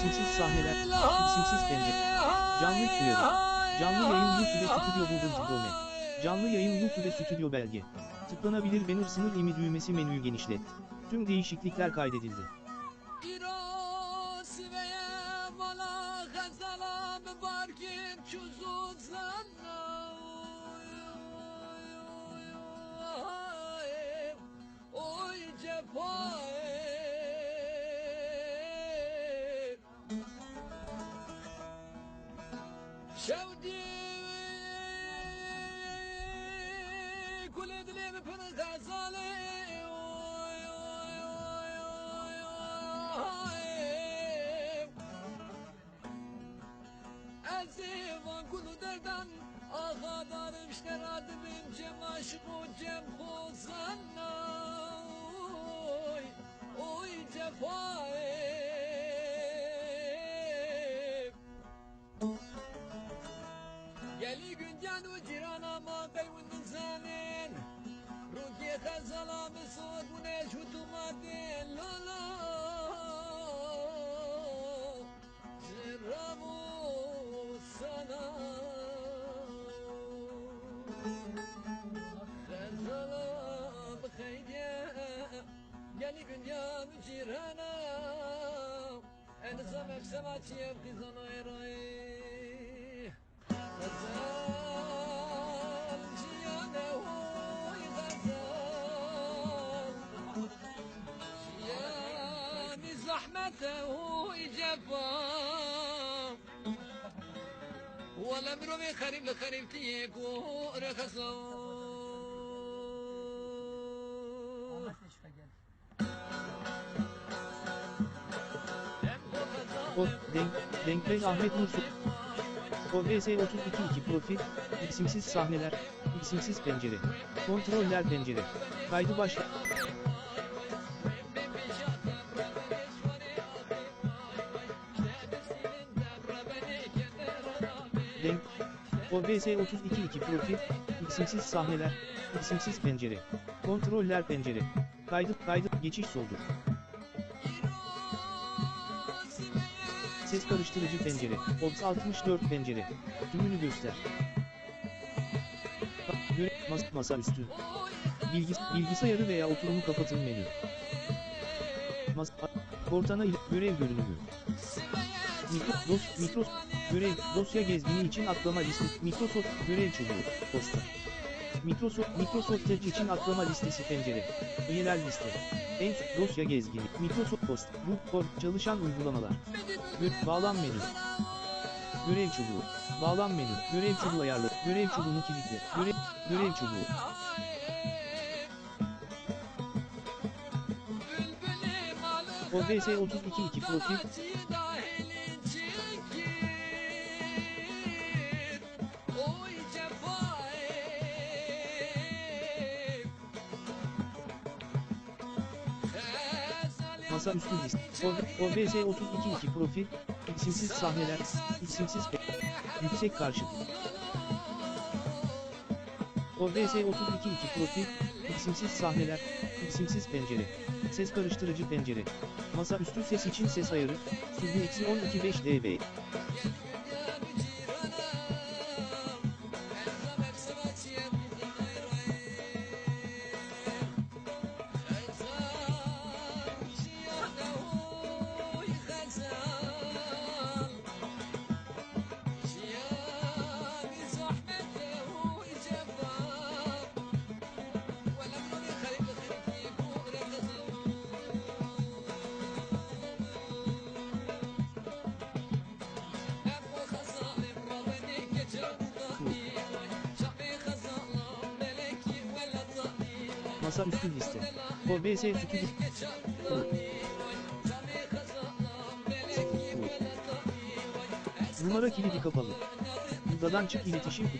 isimsiz sahneler, isimsiz pencere. Canlı uyarı. Canlı yayın YouTube Stüdyo Google Chrome. Canlı yayın YouTube Stüdyo belge. Tıklanabilir banner sınır imi düğmesi menüyü genişlet. Tüm değişiklikler kaydedildi. Geli günden o cirana ma kayvın insanın Rukiye kazala mesut bu ne şutumadın lala Zirramu sana Kazala bkhaydiye Geli günden o cirana En zamem sematiye kızana erayi غزال جيانه غزال جياني زحمته إجابة ولا مروي خريب لخريب تيكو رخصو Denkleş Ahmet Nur OBS 32 profil, isimsiz sahneler, isimsiz pencere, kontroller pencere, kaydı başla. OBS 32 profil, isimsiz sahneler, isimsiz pencere, kontroller pencere, kaydı, geçiş soldur. Ses karıştırıcı pencere, OBS 64 pencere, tümünü göster. Masaüstü. Bilgisayarı veya oturumu kapatın menü. Cortana ile görev görünümü. Görev dosya gezgini için atlama listesi. Microsoft görev çubuğu. Posta. Microsoft Edge için atlama listesi pencere. Üyeler liste. Dosya gezgini. Microsoft Post. Book çalışan uygulamalar. Bağlam menü. Görev çubuğu. Bağlam menü. Görev çubuğu ayarlı. Görev çubuğunu kilitle. Görev çubuğu. OBS 32 profil. Masaüstü list. OBS 32 profil. İsimsiz sahneler. İsimsiz yüksek karşıt. OBS 32 profil. İsimsiz sahneler. İsimsiz pencere. Ses karıştırıcı pencere. Masaüstü ses için ses ayarı. Sürgü -125 dB. Masaüstü liste. OBS stüdyo. Numara kilidi kapalı. Budadan çık iletişim.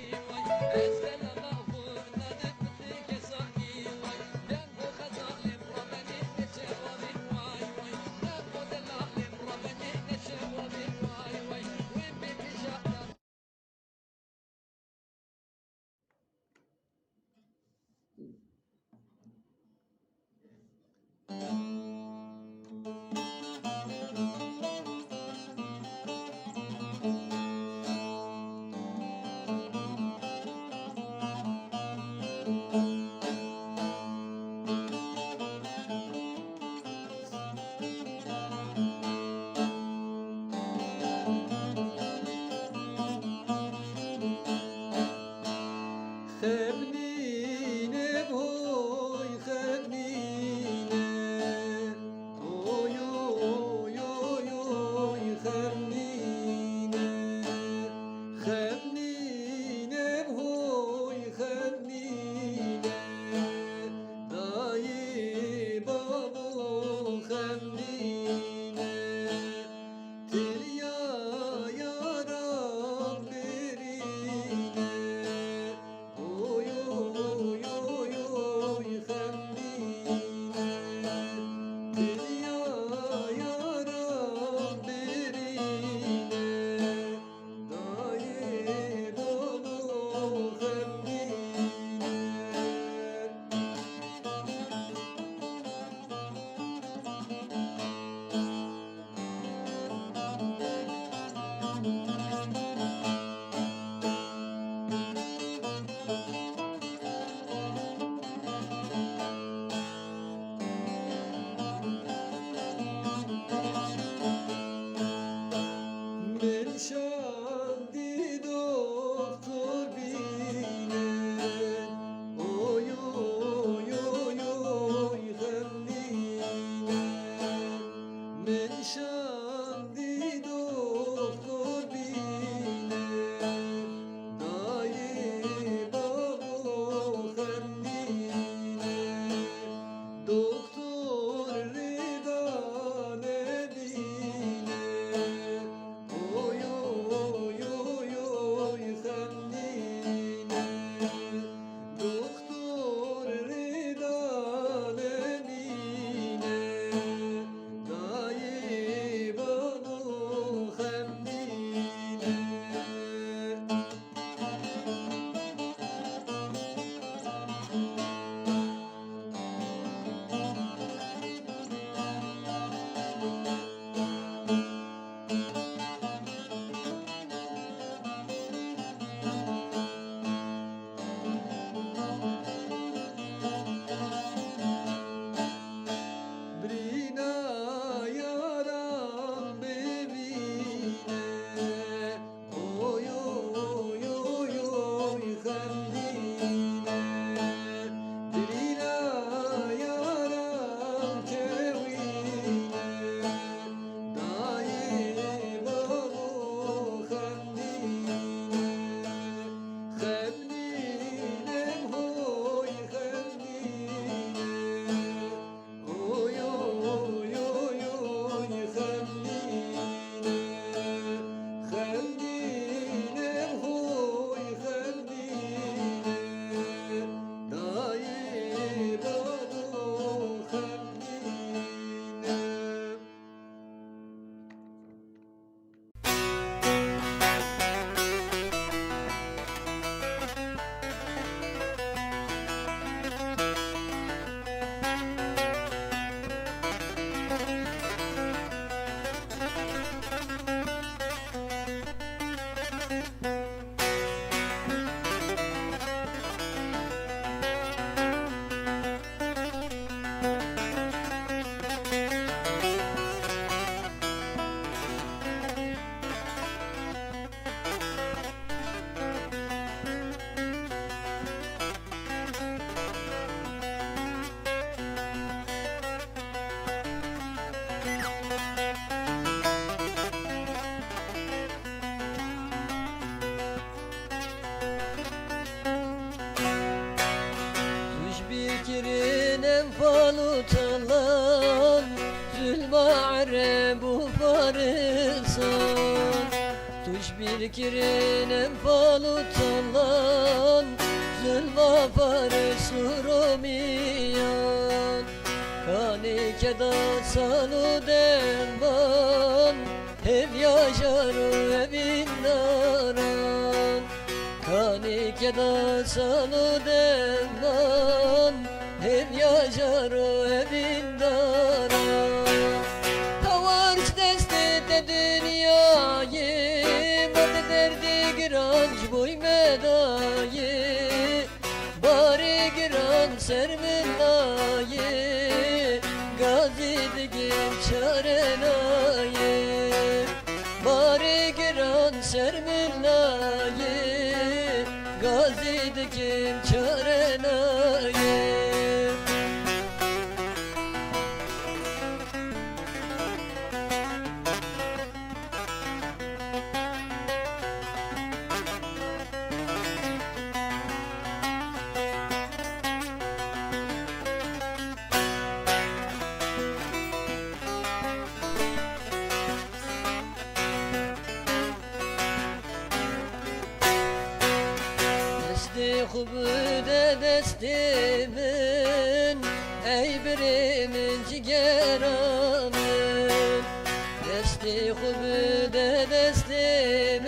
Kirinem falutalan Zülmare bu farisan Tuş bir kirinem falutalan Zülma farisurumiyan Kanike da salu denman Hev yaşaru evin naran Kanike da salu denman Hem yaşar o evin dara Tavarç destede dünyayı Madde derdi giranç boy medayı Bari giran serminayı Gazi digim çarenayı Bari giran serminayı Gazi digim çarenayı Desti kubüde destimin Ey birimin cigeramın Desti kubüde destimin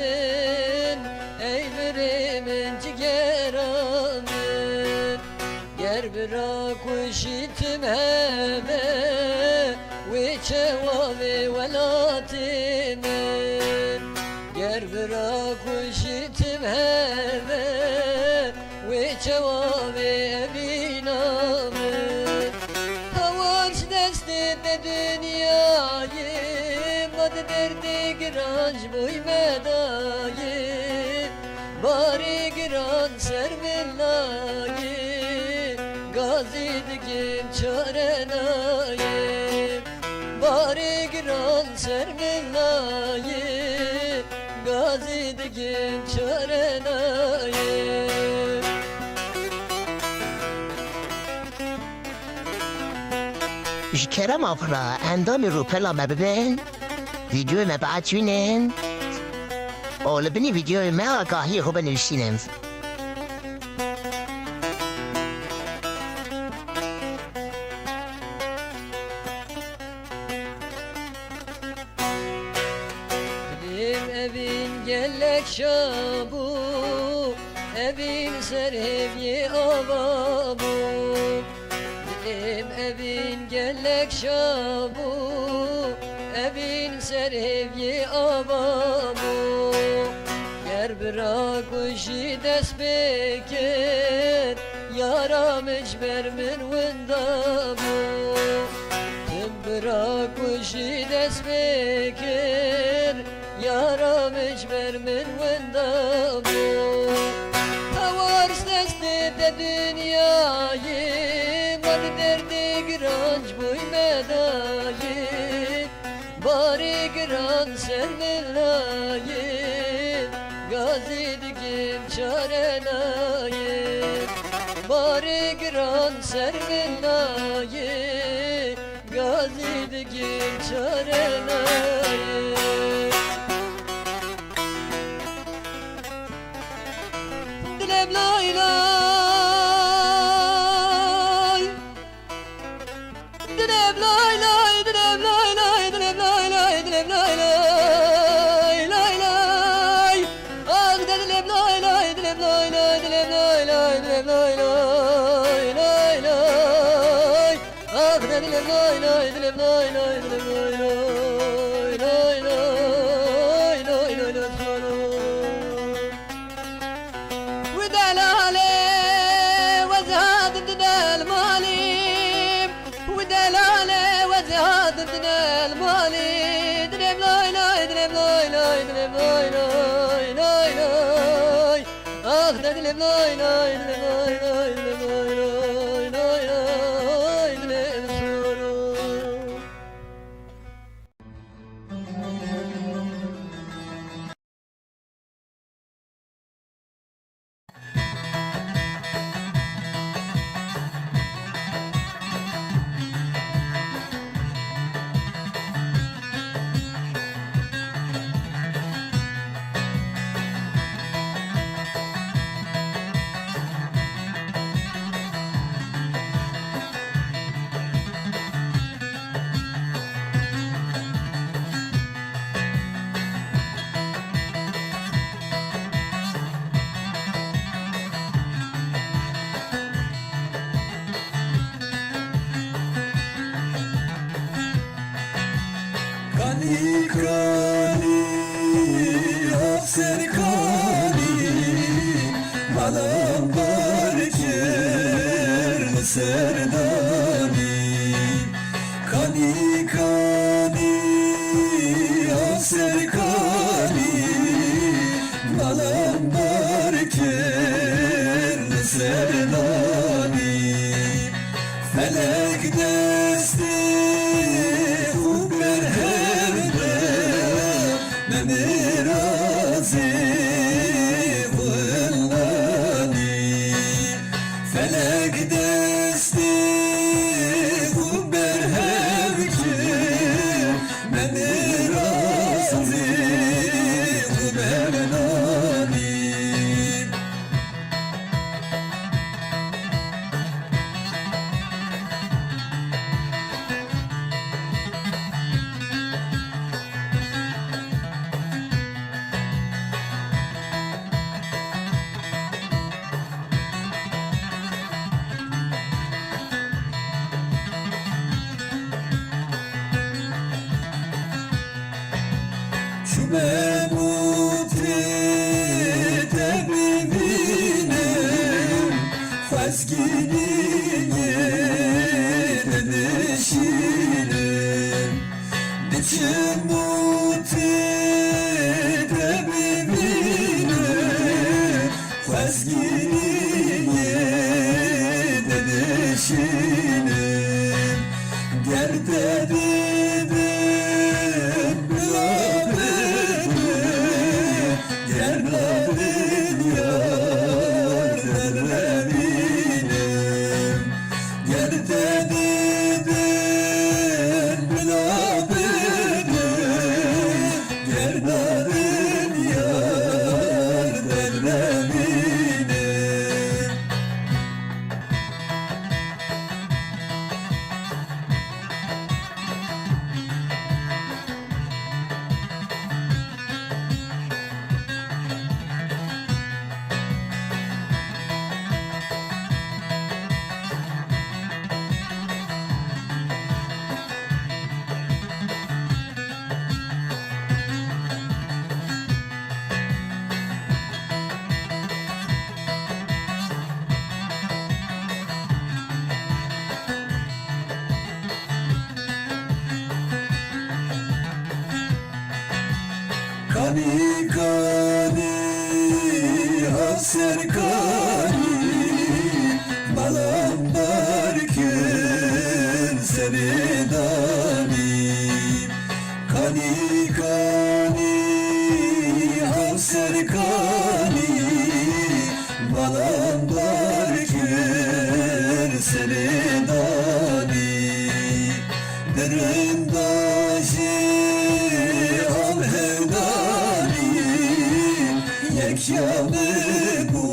Ey birimin cigeramın Ger bırak uşitim heme Ve çevavi velatimin Ger bırak uşitim heme Ve çevavi ebinamın Tavarç destede dünyayı Madde derdi giranç boy medayı Bari giran servillayı Gazi digim çarenayı Bari giran servillayı Gazi digim çarenayı Ji kerema xwe endamê rûpela me bibin, vîdyoyê me biaçînin, û li binî vîdyoyê me agahiyê xwe binivîsînin. Dilim evin gellek şabu Evin serhevyi avabu Dilim evin gellek şabu Evin serhevyi avabu Yer bırak uşi dest bekir Yaram ecber min vindabu Tim bırak uşi dest bekir Yaram ecber min vindabu Tavarç destede dünyayı Madde derdi giranç boy medayı Bari giran servillayı Gazi digim çarenayı Bari giran servillayı Gazi digim çarenayı Dilem lay lay Dilem lay lay Dilem lay lay Dilem lay lay Dilem lay lay Lay lay Ah de dilem lay lay Dilem lay lay Dilem lay lay Dilem lay lay Lay lay Ah de dilem lay lay Dilem lay lay Dilem lay lay Lay dilem lay lay dilem lay lay dilem lay lay lay lay dilem sorum. Kani kani afser kani Malam barker serdani Kani kani afser kani Malam barker serdani Felek desti Felek desti kubber hevki Meni razı kubber nani Şu memuti tebibine Fezgini dedişine Niçin muti tebibine Fezgini dedişine Gel dedim Kani kani afser kani Malam barkın seridani Kani kani afser kani Malam barkın seridani Derin daşı al hevdani Yekyanı bu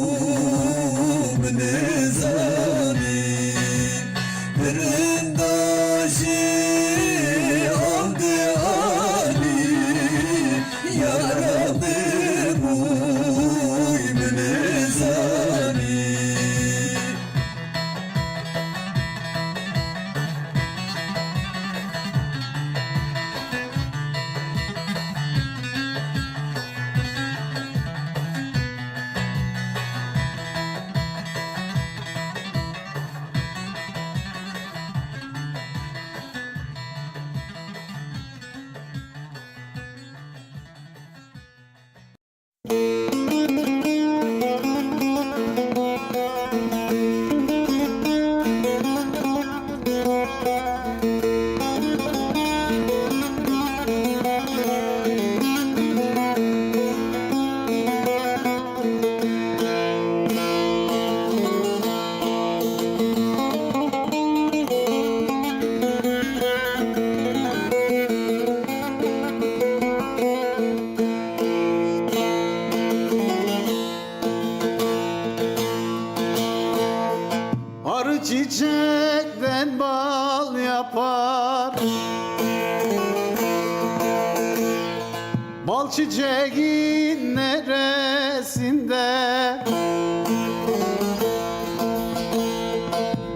Bal çiçeğin neresinde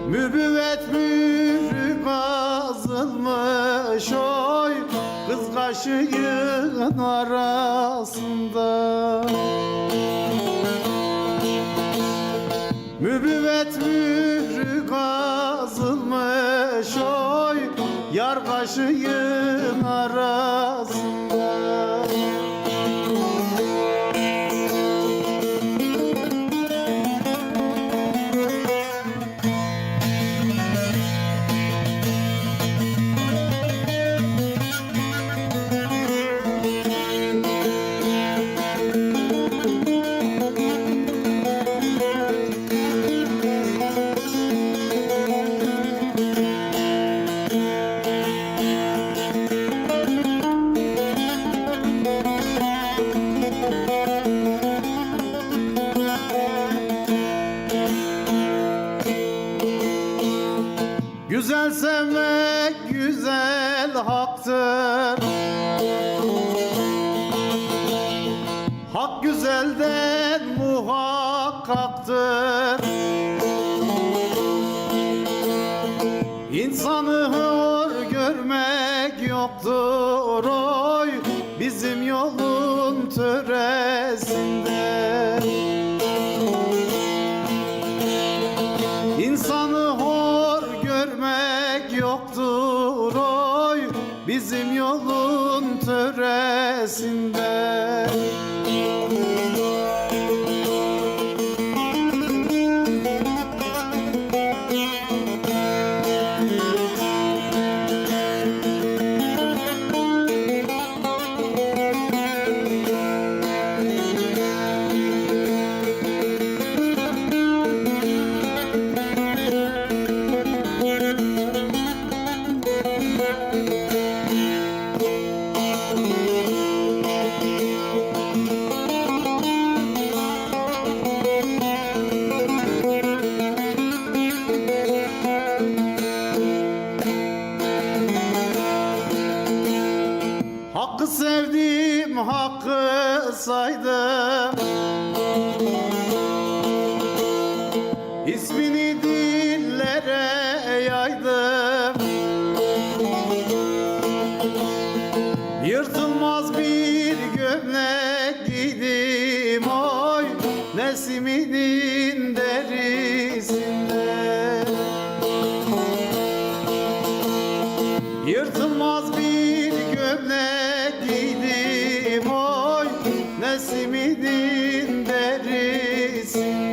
mübüvvet mührü kazılmış oy kız kaşığın arasında. Mübüvvet mührü kazılmış oy yar kaşığın arasında. Güzel sevmek güzel haktır. Hak güzelden muhakkaktır. İnsanı hor görmek yoktur oy bizim yolun töresinde. İnsanı hor görmek yoktur oy bizim yolun töresinde. Hakkı sevdim, hakkı saydım. İsmini dillere yaydım. Yırtılmaz bir gömlek giydim oy Nesimi'nin derisinde. Yırtılmaz bir gömlek giydim oy Nesimi'nin derisinde.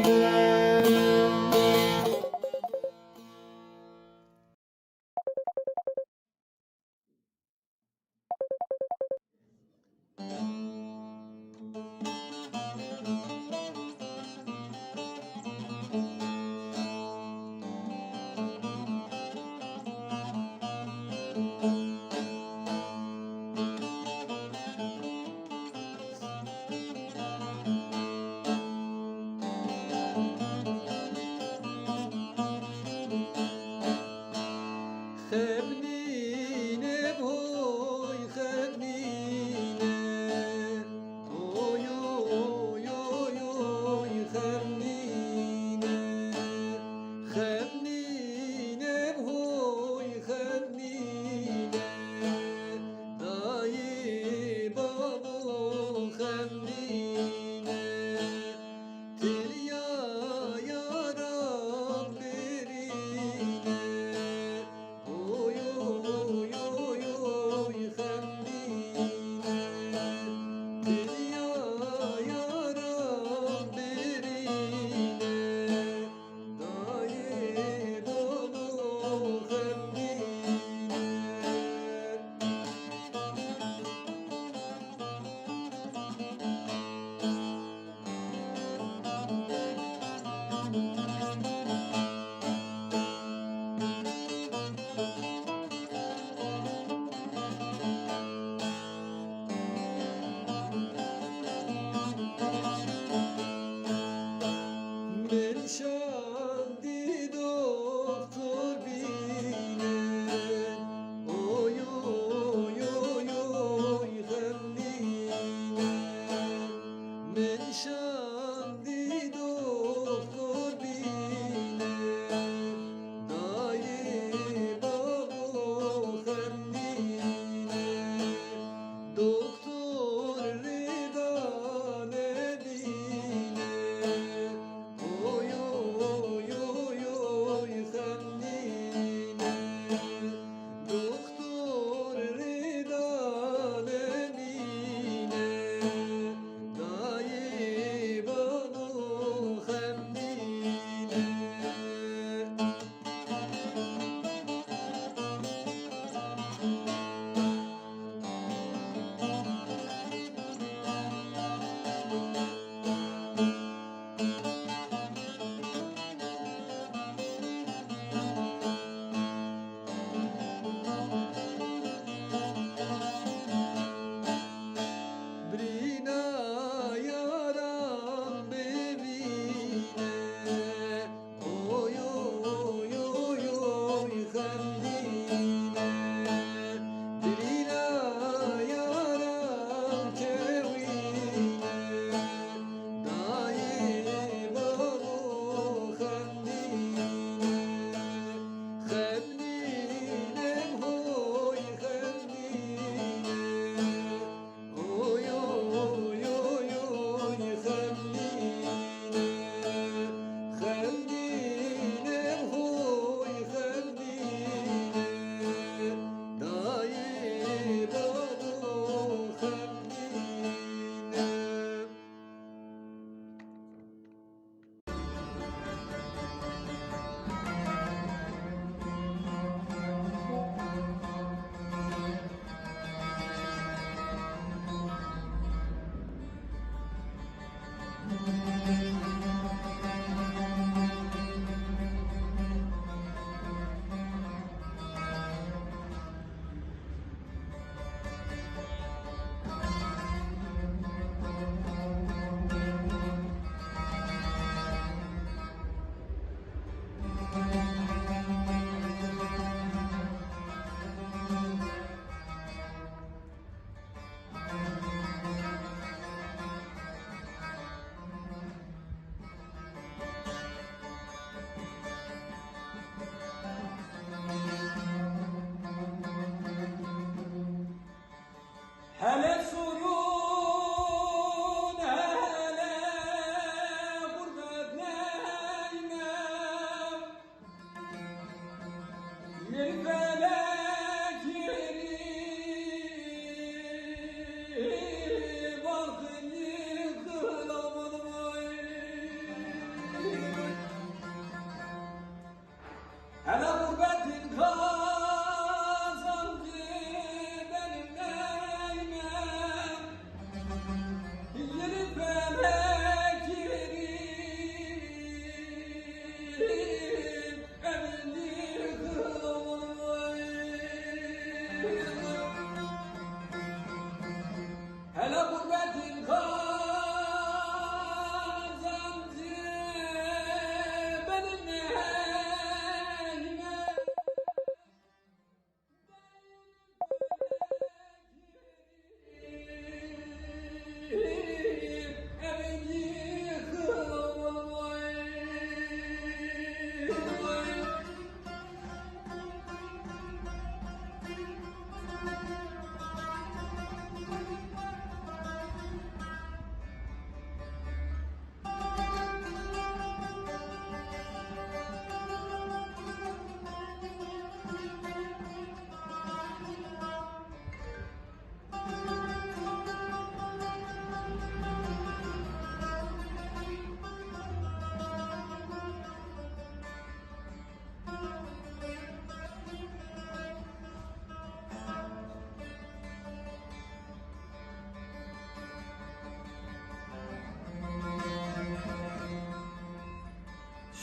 Hele gurbetin kazancı benim neyime. Evin yıkılmay.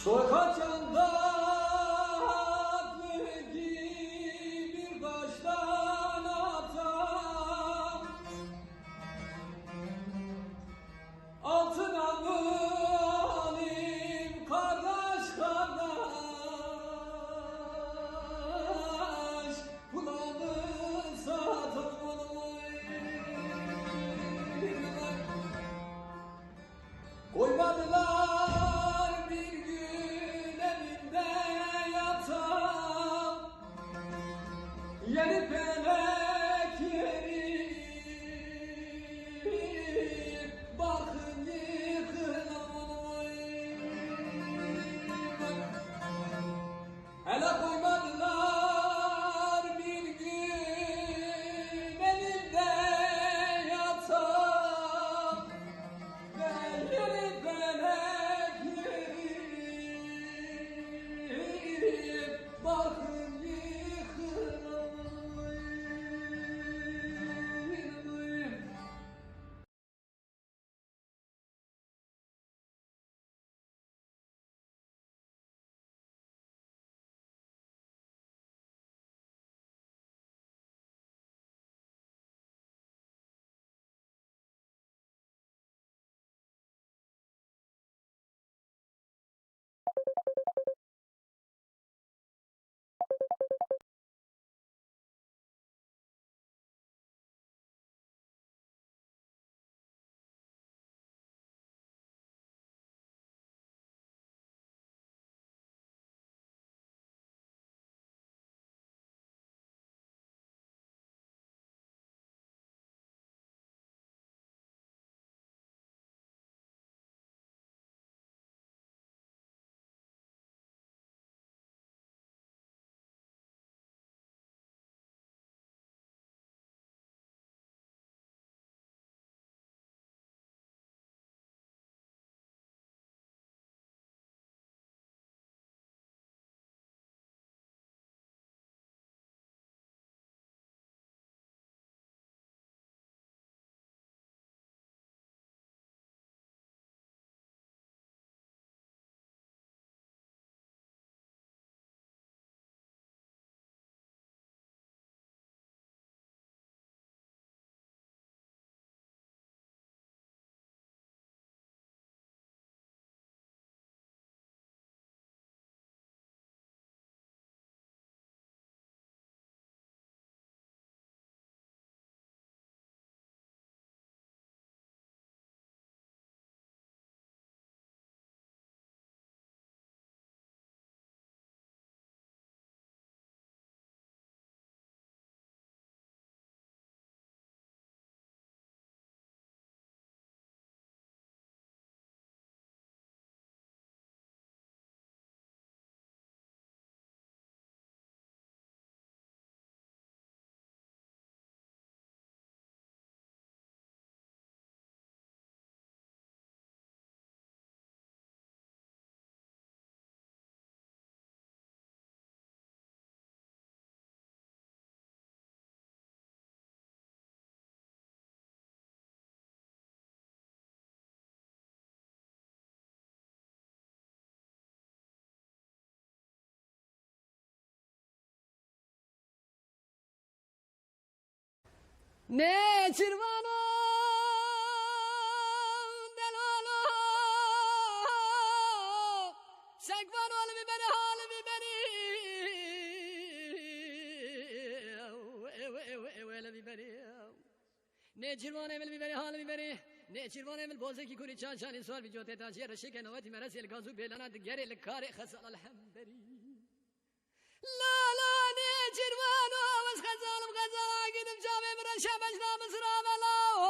Sokakında bir taştan atam altına mı alayım kardeş kardeş kulağını satamayım. Koymadılar bir gün evimde yatan yeni felek yeri bakın yıkılamayım. Hele koymadılar bir gün evimde yatan yeni felek yeri bakın yıkılamayım. Ne çırvana Ne çirvan emel biberi hal biberi. Ne çirvan emel boze ki kuri çan çan insual video teta ciğer şeke novati merasel gazu belana gerel kare khasal alhamberi. La la ne çirvan o vas khazalım khazala gidim came mira şabaş namız ramela o.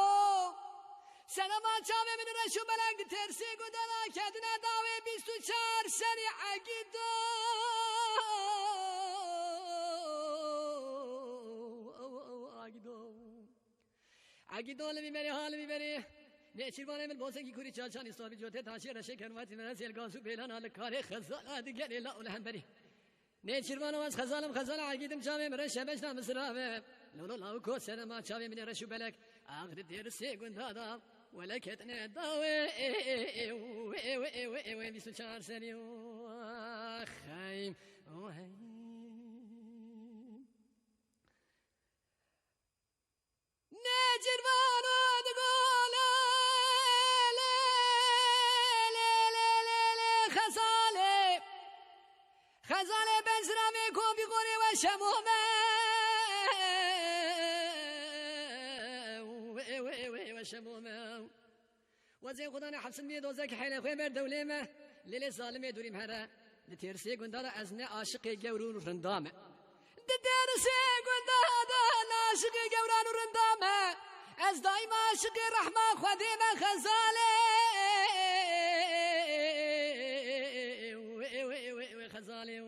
Selama came mira şu belak tersi gudala kendine dave bistu çar seni agido. Agido le biberi hal biberi. Ne çirvan emel boze ki kuri çan çan insual video teta ciğer şeke novati merasel gazu belana kare khasal gerel alhamberi. Ne çirvan ovas khazalım khazala agidim came mira şabaş namız ramela. لولو لاو كو سلام شاوي من رشو بلك اخذ دير سيكون هذا ولكتنا داوي وي بيسو شار سني خايم نجر وانو تقول خزالة بنزرامي كون بيقولي وشمومه شمومه وزي خدانا حبس الميد وزاك حيله خيمر دوليمه للي ظالمه دوري مهرا لتيرسي قندالا ازنا عاشق جورون رندامه تيرسي قندالا عاشق جوران رندامه از دايما عاشق رحمه خديمه خزاله خزاله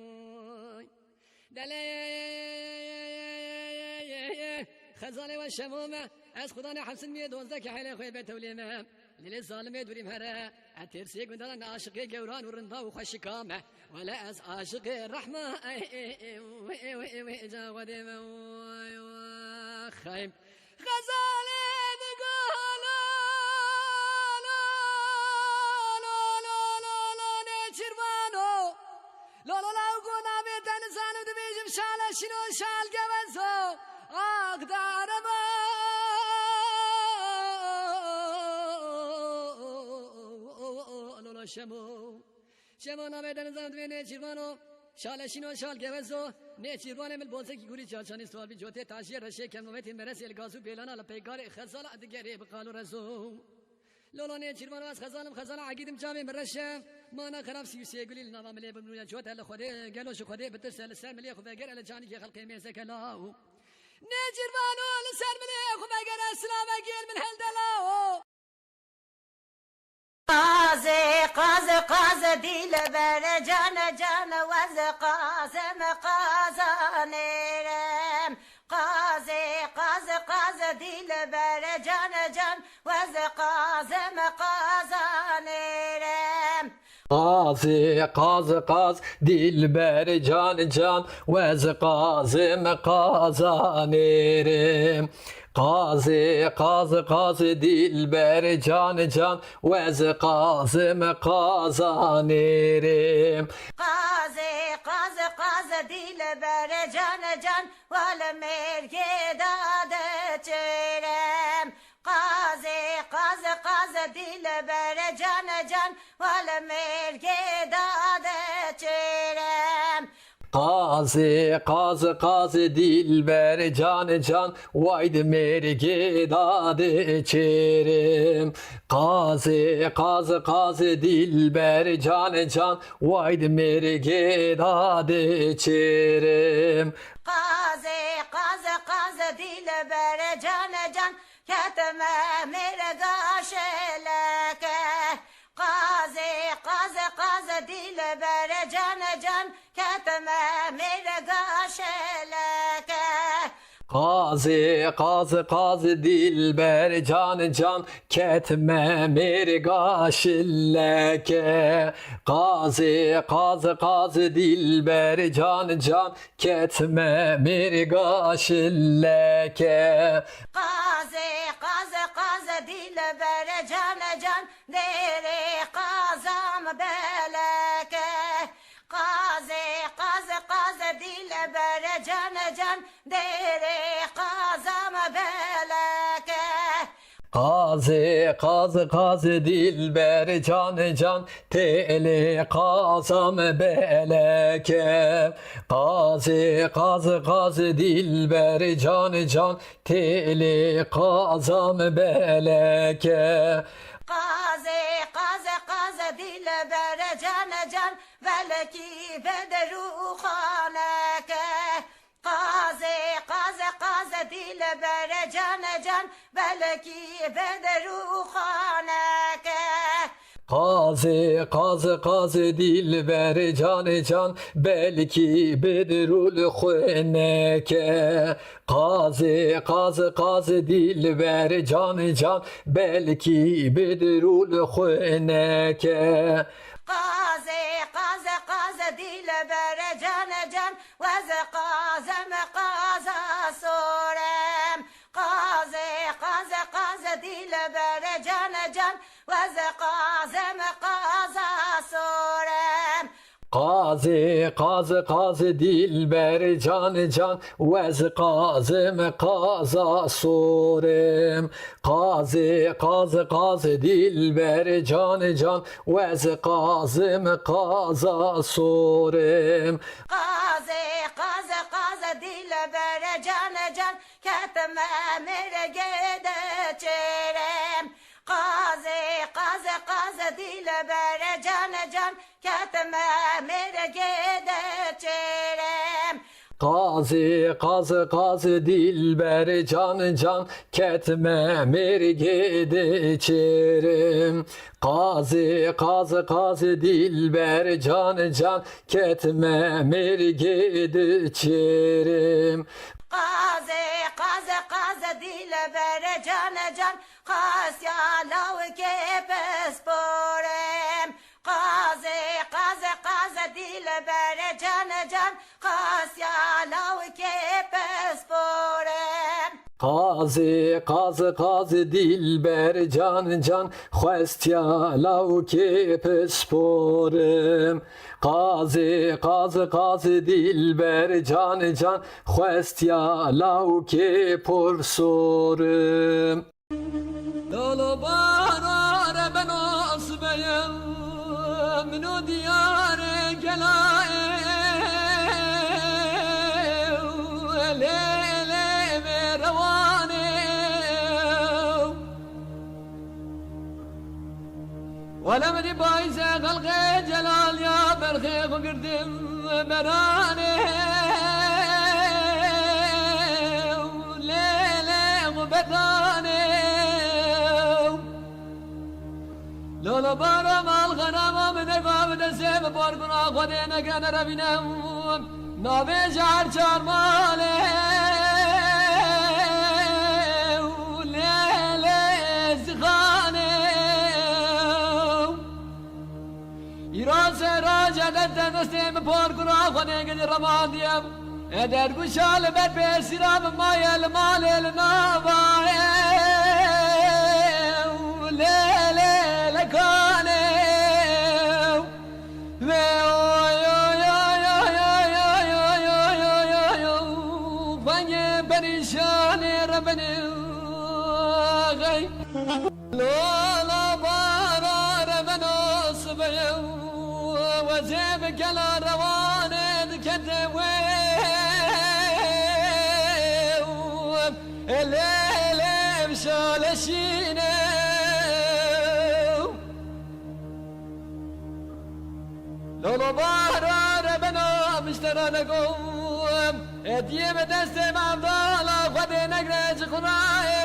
دلي خزاله والشمومه از خدانا حسن ميد وزاك حيله خوي بتوليمه للي ظالمه دوري مهره اترسي قندالا عاشق جوران ورندا وخشكامه ولا از عاشق الرحمه جا وديمه خايم غزاله نقول لا لا لا قونا بيتن زانو دبيجم شاله شنو شال جوزو اقدر ما لا شمو نامدن زانو دبينه چیروانو شاله شنو شال جوزو نه چیروانه مل بولسه کی گوری چالشانی سوال بی جوته تاشیر رشه کمومت مرسل گازو بیلانا لپیگار خزال ادگری بقالو رزو لولا نه چیروان واس خزانم عقیدم جامع مرشه ما انا خراب سیوسی گلی نام ملی بمنو جوته ال خود گلو شو خود بتسل سر ملی خو بگر ال جانی کی خلق می سکلاو نه چیروان ال سر ملی خو بگر اسلام گیر من هل دلاو قاز دل بر جان جان وز قازم قاز دل بر جان جان وز قازم قاز دلبر جان جان وز قازم قازانرم قاز دلبر جان جان وز قازم قازانرم قاز دلبر جان جان والمرگ داده چرم قاز دلبر جان جان والمرگ داده چرم قاز دلبر جان جان واید مرگه داده چرم قاز دلبر جان جان واید مرگه داده چرم قاز دلبر جان جان کتم مرگاش لکه قاز دلبر جان جان کتم مرگاش لکه قاز دلبر جان جان ketme mergaşilleke Qaz dilber can can ketme mergaşilleke Qaz dilber can can dere qazam beleke Qaz dilber can can dere qazam beleke Kazi kazi kazi dilber can can teli kazam beleke. Kazi kazi kazi dilber can can teli kazam beleke. Kaze kaze kaze dile bere cane can veleki bederu khaneke. Kaze kaze kaze dile bere cane can veleki bederu khaneke. Kazi kazi kazi dilber can can belki bedrul khuneke. Kazi kazi kazi dilber can can belki bedrul khuneke. Kaze kaze kaze dile bere cane can veze kaze me kaza sorem. Kaze kaze kaze dile bere cane can veze kaze me kaza sorem. Kazi kazi kazi dilber can can vez kazım kaza sorem. Kazi kazi kazi dilber can can vez kazım kaza sorem. Kaze kaze kaze dile bere cane can ketme mere gede çerem. Kaze kaze kaze dile bere cane can ketme mere gede çerem. Kazi kazi kazi dilber can can ketme mergede çerim. Kazi kazi kazi dilber can can ketme mergede çerim. Kaze kaze kaze dile bere cane can kasya lav kepes porem. Kaze kaze kaze dile bere cane can kasya lav kepes porem. Kazi kazi kazi dilber can can xwestya law ke pesporim. Kazi kazi kazi dilber can can xwestya law ke porsorim. Dolu barare ben osbeyim Minu diyare gelaye Lele ve revane Velem di bayze galge celal ya berhe girdim berane Lele gubetane لولا بارم الغنم من الباب دسم بارقنا خدينا كان ربنا نبي جار جار ماله ليلة زخانه يراس راجع دستم بارقنا خدينا كان رماديا ادر بشال بر بسرام ما يلمال النوايا ليلة لولا بارار من أصبح وزيبك على رواني كدوي الليل مشال شيني لولا بارار من مشترى نقوم اديم دستي معضالة خدي نقرأ قرائي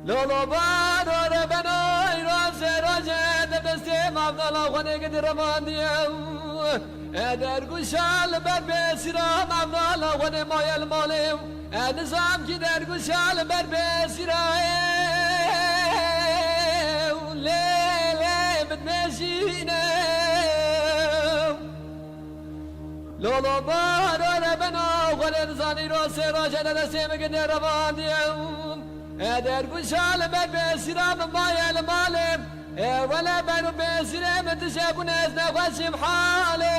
لولو بارو ربنا يراس رجع دستي مافضل خوني قد رمانيا ادر قشال بربسرا مافضل خوني مايا المالي نظام كي در قشال بربسرا ليلة بتمشينا لولو بارو ربنا خوني نظام يراس رجع دستي مقد رمانيا eder bu şalime besiram mayel malim ولا بنو بسلام تشابون ازنا واسم حالي